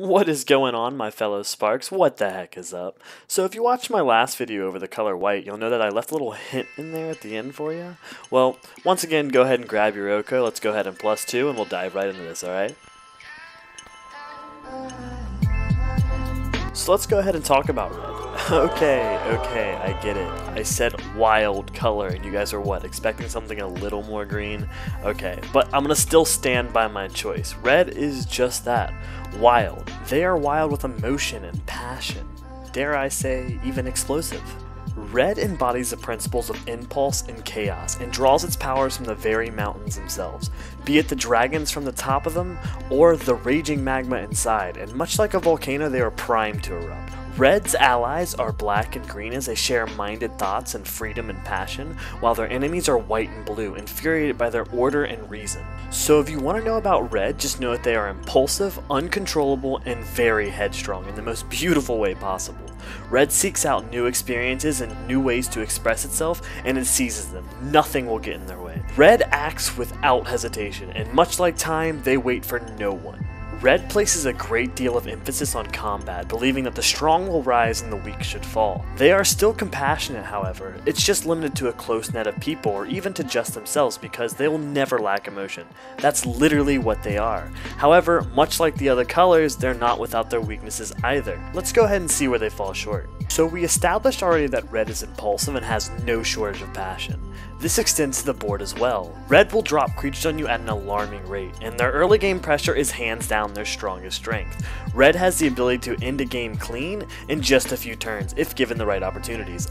What is going on, my fellow Sparks? What the heck is up? So if you watched my last video over the color white, you'll know that I left a little hint in there at the end for you. Well, once again, go ahead and grab your Oko. Let's go ahead and +2 and we'll dive right into this, alright? So let's go ahead and talk about red. Okay, I get it. I said wild color, and you guys are what, expecting something a little more green? Okay, but I'm gonna still stand by my choice. Red is just that, wild. They are wild with emotion and passion. Dare I say, even explosive. Red embodies the principles of impulse and chaos, and draws its powers from the very mountains themselves, be it the dragons from the top of them, or the raging magma inside, and much like a volcano, they are primed to erupt. Red's allies are black and green as they share minded thoughts and freedom and passion, while their enemies are white and blue, infuriated by their order and reason. So if you want to know about red, just know that they are impulsive, uncontrollable, and very headstrong in the most beautiful way possible. Red seeks out new experiences and new ways to express itself, and it seizes them. Nothing will get in their way. Red acts without hesitation, and much like time, they wait for no one. Red places a great deal of emphasis on combat, believing that the strong will rise and the weak should fall. They are still compassionate, however. It's just limited to a close net of people, or even to just themselves, because they will never lack emotion. That's literally what they are. However, much like the other colors, they're not without their weaknesses either. Let's go ahead and see where they fall short. So we established already that red is impulsive and has no shortage of passion. This extends to the board as well. Red will drop creatures on you at an alarming rate, and their early game pressure is hands down their strongest strength. Red has the ability to end a game clean in just a few turns, if given the right opportunities.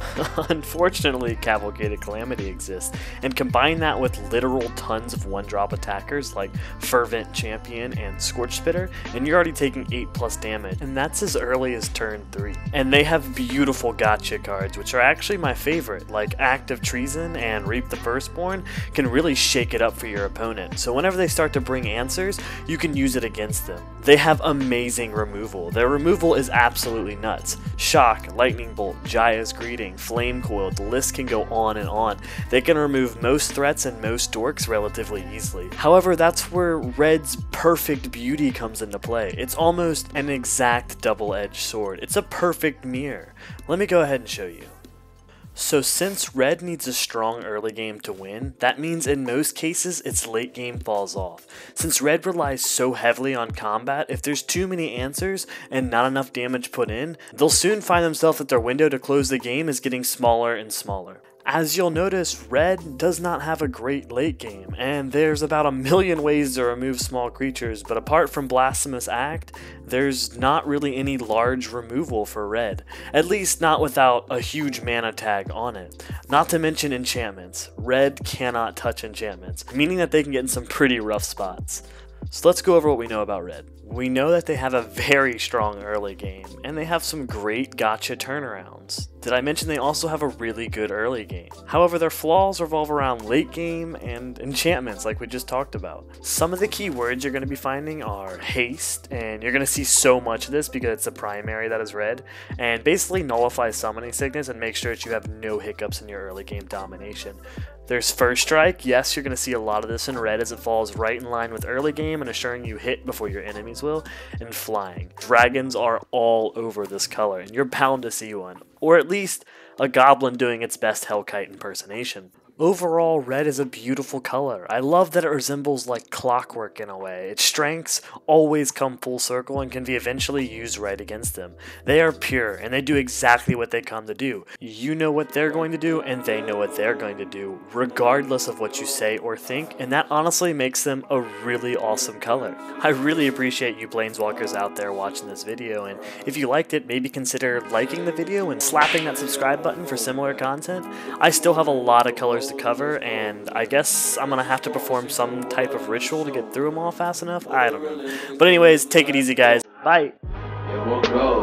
Unfortunately, Cavalvade of Calamity exists, and combine that with literal tons of one-drop attackers like Fervent Champion and Scorch Spitter, and you're already taking 8+ damage, and that's as early as turn 3. And they have beautiful gotcha cards, which are actually my favorite, like Act of Treason and Claim the Firstborn can really shake it up for your opponent, so whenever they start to bring answers, you can use it against them. They have amazing removal. Their removal is absolutely nuts. Shock, Lightning Bolt, Jaya's Greeting, Flame Coil, the list can go on and on. They can remove most threats and most dorks relatively easily. However, that's where Red's perfect beauty comes into play. It's almost an exact double-edged sword. It's a perfect mirror. Let me go ahead and show you. So since red needs a strong early game to win, that means in most cases its late game falls off. Since red relies so heavily on combat, if there's too many answers and not enough damage put in, they'll soon find themselves that their window to close the game is getting smaller and smaller. As you'll notice, red does not have a great late game, and there's about a million ways to remove small creatures, but apart from Blasphemous Act, there's not really any large removal for red, at least not without a huge mana tag on it. Not to mention enchantments. Red cannot touch enchantments, meaning that they can get in some pretty rough spots. So let's go over what we know about red. We know that they have a very strong early game, and they have some great gotcha turnarounds. Did I mention they also have a really good early game? However, their flaws revolve around late game and enchantments like we just talked about. Some of the key words you're going to be finding are haste, and you're going to see so much of this because it's a primary that is red, and basically nullify summoning sickness and make sure that you have no hiccups in your early game domination. There's First Strike. Yes, you're going to see a lot of this in red as it falls right in line with early game and assuring you hit before your enemies will. And Flying. Dragons are all over this color, and you're bound to see one. Or at least a goblin doing its best Hellkite impersonation. Overall, red is a beautiful color. I love that it resembles like clockwork in a way. Its strengths always come full circle and can be eventually used right against them. They are pure, and they do exactly what they come to do. You know what they're going to do, and they know what they're going to do, regardless of what you say or think, and that honestly makes them a really awesome color. I really appreciate you Planeswalkers out there watching this video, and if you liked it, maybe consider liking the video and slapping that subscribe button for similar content. I still have a lot of colors to cover, and I guess I'm gonna have to perform some type of ritual to get through them all fast enough. I don't know. But anyways, take it easy, guys. Bye. It will grow.